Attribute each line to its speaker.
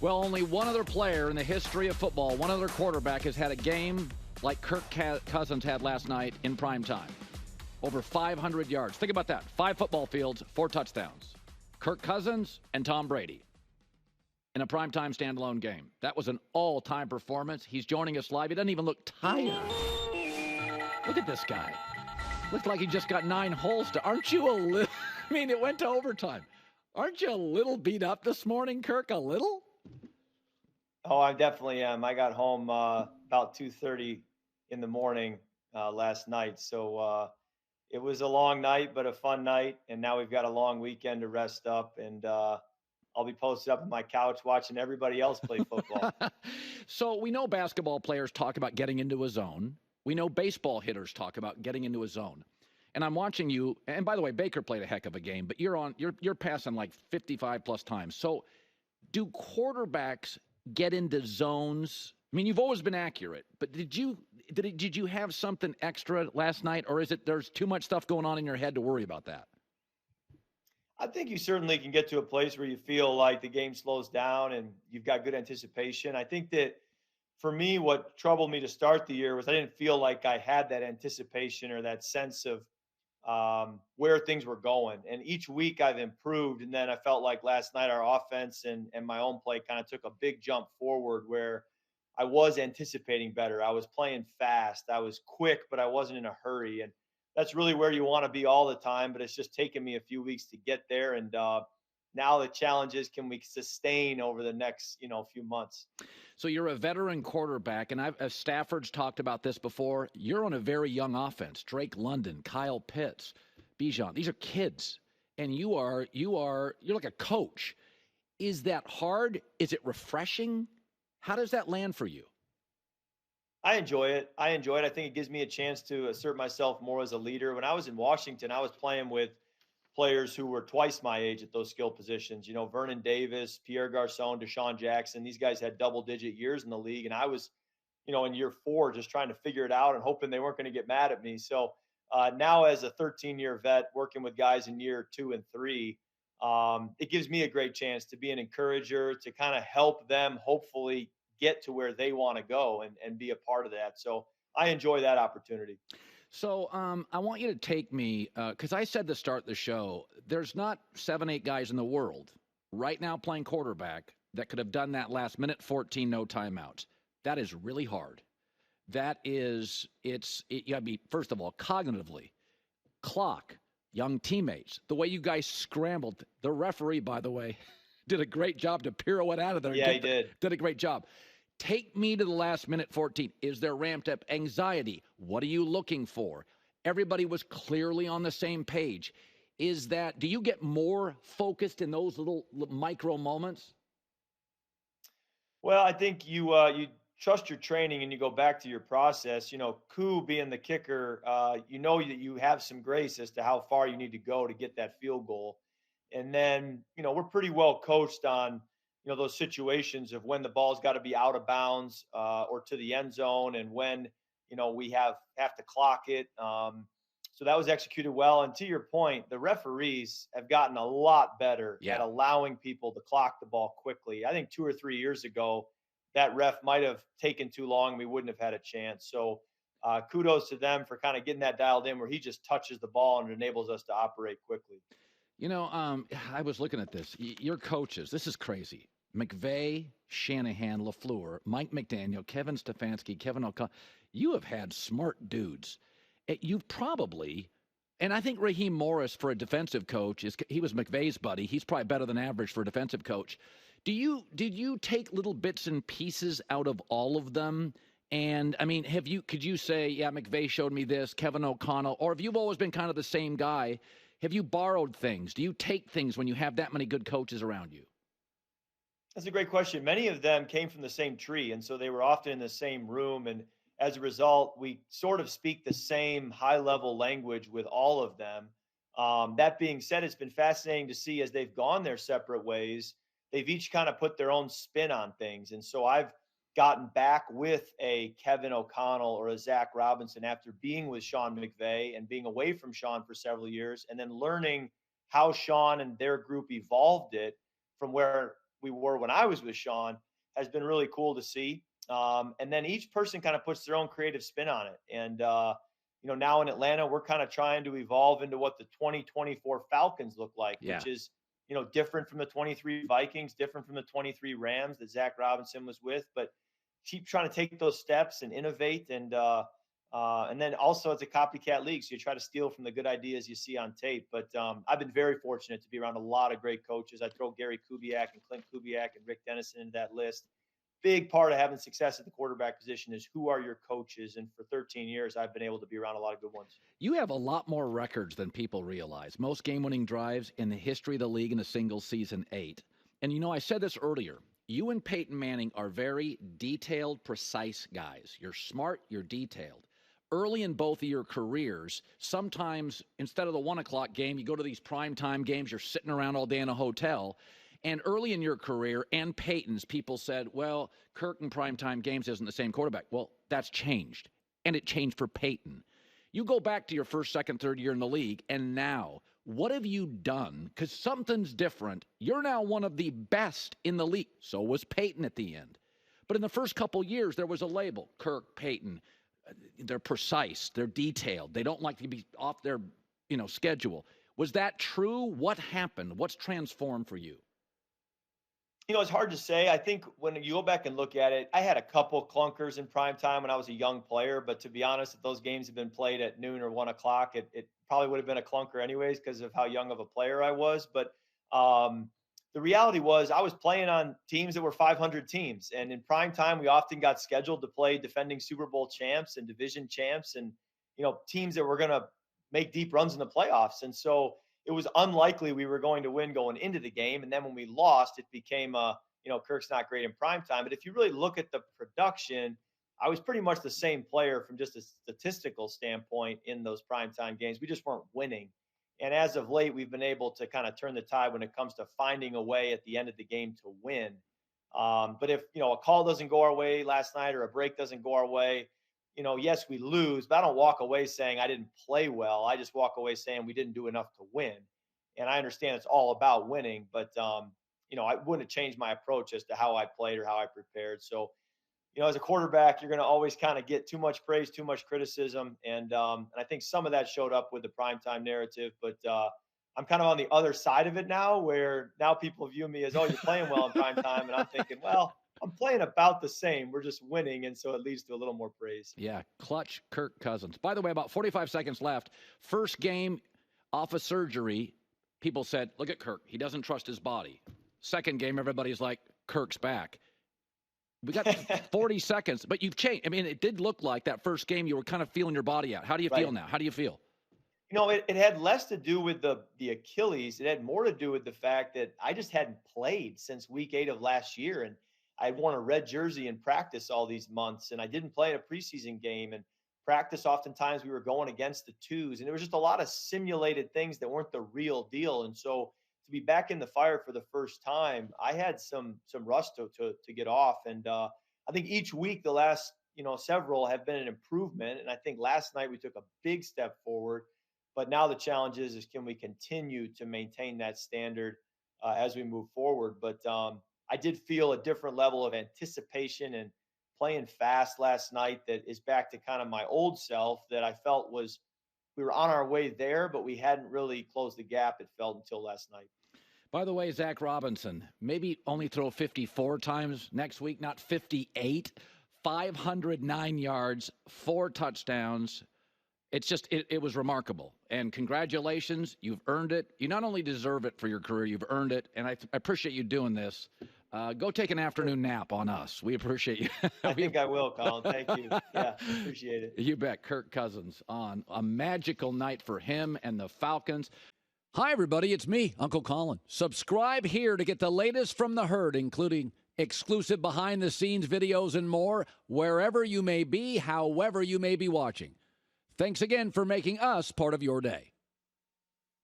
Speaker 1: Well, only one other player in the history of football, one other quarterback has had a game like Kirk Cousins had last night in prime time. Over 500 yards. Think about that. 5 football fields, 4 touchdowns. Kirk Cousins and Tom Brady in a primetime standalone game. That was an all-time performance. He's joining us live. He doesn't even look tired. Look at this guy. Looks like he just got 9 holes to. Aren't you a little? I mean, it went to overtime. Aren't you a little beat up this morning, Kirk? A little?
Speaker 2: Oh, I definitely am. I got home about 2:30 in the morning last night. So it was a long night, but a fun night. And now we've got a long weekend to rest up. And I'll be posted up on my couch watching everybody else play football.
Speaker 1: So we know basketball players talk about getting into a zone. We know baseball hitters talk about getting into a zone. And I'm watching you. And by the way, Baker played a heck of a game, but you're passing like 55 plus times. So do quarterbacks get into zones? I mean, you've always been accurate, but did you have something extra last night, or is it there's too much stuff going on in your head to worry about that?
Speaker 2: I think you certainly can get to a place where you feel like the game slows down and you've got good anticipation. I think that for me, what troubled me to start the year was I didn't feel like I had that anticipation or that sense of where things were going. And each week I've improved. And then I felt like last night our offense and my own play kind of took a big jump forward where I was anticipating better. I was playing fast. I was quick, but I wasn't in a hurry. And that's really where you want to be all the time. But it's just taken me a few weeks to get there. And now the challenge is, can we sustain over the next, few months?
Speaker 1: So you're a veteran quarterback, and Stafford's talked about this before. You're on a very young offense. Drake London, Kyle Pitts, Bijan. These are kids, and you're like a coach. Is that hard? Is it refreshing? How does that land for you?
Speaker 2: I enjoy it. I think it gives me a chance to assert myself more as a leader. When I was in Washington, I was playing with players who were twice my age at those skill positions. Vernon Davis, Pierre Garçon, Deshaun Jackson. These guys had double-digit years in the league, and I was, in year 4 just trying to figure it out and hoping they weren't going to get mad at me. So now as a 13-year vet working with guys in year 2 and 3, it gives me a great chance to be an encourager, to kind of help them hopefully get to where they want to go and be a part of that. So I enjoy that opportunity.
Speaker 1: So I want you to take me, because I said to start the show, there's not 7, 8 guys in the world right now playing quarterback that could have done that last minute 14, no timeouts. That is really hard. That is, you got to be, first of all, cognitively, clock, young teammates, the way you guys scrambled. The referee, by the way, did a great job to pirouette out of there.
Speaker 2: Yeah, he did.
Speaker 1: Did a great job. Take me to the last minute 14. Is there ramped up anxiety? What are you looking for? Everybody was clearly on the same page. Do you get more focused in those little micro moments?
Speaker 2: Well, I think you trust your training and you go back to your process. Koo being the kicker, that you have some grace as to how far you need to go to get that field goal. And then, we're pretty well coached on, those situations of when the ball's got to be out of bounds or to the end zone and when, we have to clock it. So that was executed well. And to your point, the referees have gotten a lot better at allowing people to clock the ball quickly. I think 2 or 3 years ago, that ref might have taken too long. We wouldn't have had a chance. So kudos to them for kind of getting that dialed in where he just touches the ball and enables us to operate quickly.
Speaker 1: I was looking at this. Your coaches, this is crazy. McVay, Shanahan, LaFleur, Mike McDaniel, Kevin Stefanski, Kevin O'Connell. You have had smart dudes. You've probably, and I think Raheem Morris for a defensive coach, he was McVay's buddy. He's probably better than average for a defensive coach. Did you take little bits and pieces out of all of them? And, I mean, could you say, yeah, McVay showed me this, Kevin O'Connell, or have you always been kind of the same guy? Have you borrowed things? Do you take things when you have that many good coaches around you?
Speaker 2: That's a great question. Many of them came from the same tree, and so they were often in the same room. And as a result, we sort of speak the same high-level language with all of them. That being said, it's been fascinating to see as they've gone their separate ways, they've each kind of put their own spin on things. And so I've gotten back with a Kevin O'Connell or a Zach Robinson after being with Sean McVay and being away from Sean for several years, and then learning how Sean and their group evolved it from where we were when I was with Sean has been really cool to see. And then each person kind of puts their own creative spin on it. And, now in Atlanta, we're kind of trying to evolve into what the 2024 Falcons look like, which is, different from the 23 Vikings, different from the 23 Rams that Zach Robinson was with, but keep trying to take those steps and innovate. And then also it's a copycat league. So you try to steal from the good ideas you see on tape. But I've been very fortunate to be around a lot of great coaches. I throw Gary Kubiak and Clint Kubiak and Rick Dennison into that list. Big part of having success at the quarterback position is who are your coaches. And for 13 years, I've been able to be around a lot of good ones.
Speaker 1: You have a lot more records than people realize. Most game-winning drives in the history of the league in a single season, 8. And, I said this earlier. You and Peyton Manning are very detailed, precise guys. You're smart, you're detailed. Early in both of your careers, sometimes instead of the 1 o'clock game, you go to these primetime games, you're sitting around all day in a hotel. And early in your career and Peyton's, people said, well, Kirk in primetime games isn't the same quarterback. Well, that's changed, and it changed for Peyton. You go back to your first, second, third year in the league, and now, what have you done? Because something's different. You're now one of the best in the league. So was Peyton at the end. But in the first couple years, there was a label, Kirk, Peyton. They're precise. They're detailed. They don't like to be off their, schedule. Was that true? What happened? What's transformed for you?
Speaker 2: It's hard to say. I think when you go back and look at it, I had a couple clunkers in prime time when I was a young player. But to be honest, if those games had been played at noon or 1 o'clock, it probably would have been a clunker anyways because of how young of a player I was. But the reality was I was playing on teams that were 500 teams. And in prime time, we often got scheduled to play defending Super Bowl champs and division champs and, teams that were going to make deep runs in the playoffs. And so it was unlikely we were going to win going into the game. And then when we lost, it became, Kirk's not great in prime time. But if you really look at the production, I was pretty much the same player from just a statistical standpoint in those primetime games. We just weren't winning. And as of late, we've been able to kind of turn the tide when it comes to finding a way at the end of the game to win. But if, a call doesn't go our way last night or a break doesn't go our way, yes, we lose, but I don't walk away saying I didn't play well. I just walk away saying we didn't do enough to win. And I understand it's all about winning, but, I wouldn't have changed my approach as to how I played or how I prepared. So, as a quarterback, you're going to always kind of get too much praise, too much criticism. And I think some of that showed up with the primetime narrative, but I'm kind of on the other side of it now where now people view me as, oh, you're playing well in primetime. And I'm thinking, well, I'm playing about the same. We're just winning, and so it leads to a little more praise.
Speaker 1: Yeah, clutch Kirk Cousins. By the way, about 45 seconds left. First game off of surgery, people said, look at Kirk. He doesn't trust his body. Second game, everybody's like, Kirk's back. We got 40 seconds, but you've changed. I mean, it did look like that first game you were kind of feeling your body out. How do you feel now? How do you feel?
Speaker 2: It had less to do with the Achilles. It had more to do with the fact that I just hadn't played since week 8 of last year, and I worn a red jersey in practice all these months, and I didn't play in a preseason game. And practice, oftentimes we were going against the twos, and there was just a lot of simulated things that weren't the real deal. And so to be back in the fire for the first time, I had some rust to get off. And I think each week, the last several have been an improvement. And I think last night we took a big step forward. But now the challenge is can we continue to maintain that standard as we move forward? But I did feel a different level of anticipation and playing fast last night that is back to kind of my old self that I felt was we were on our way there, but we hadn't really closed the gap, it felt, until last night.
Speaker 1: By the way, Zach Robinson, maybe only throw 54 times next week, not 58, 509 yards, 4 touchdowns. It's just, it was remarkable. And congratulations, you've earned it. You not only deserve it for your career, you've earned it. And I appreciate you doing this. Go take an afternoon nap on us. We appreciate you.
Speaker 2: I think I will, Colin. Thank you. Yeah, appreciate it.
Speaker 1: You bet. Kirk Cousins on a magical night for him and the Falcons. Hi, everybody. It's me, Uncle Colin. Subscribe here to get the latest from the herd, including exclusive behind-the-scenes videos and more, wherever you may be, however you may be watching. Thanks again for making us part of your day.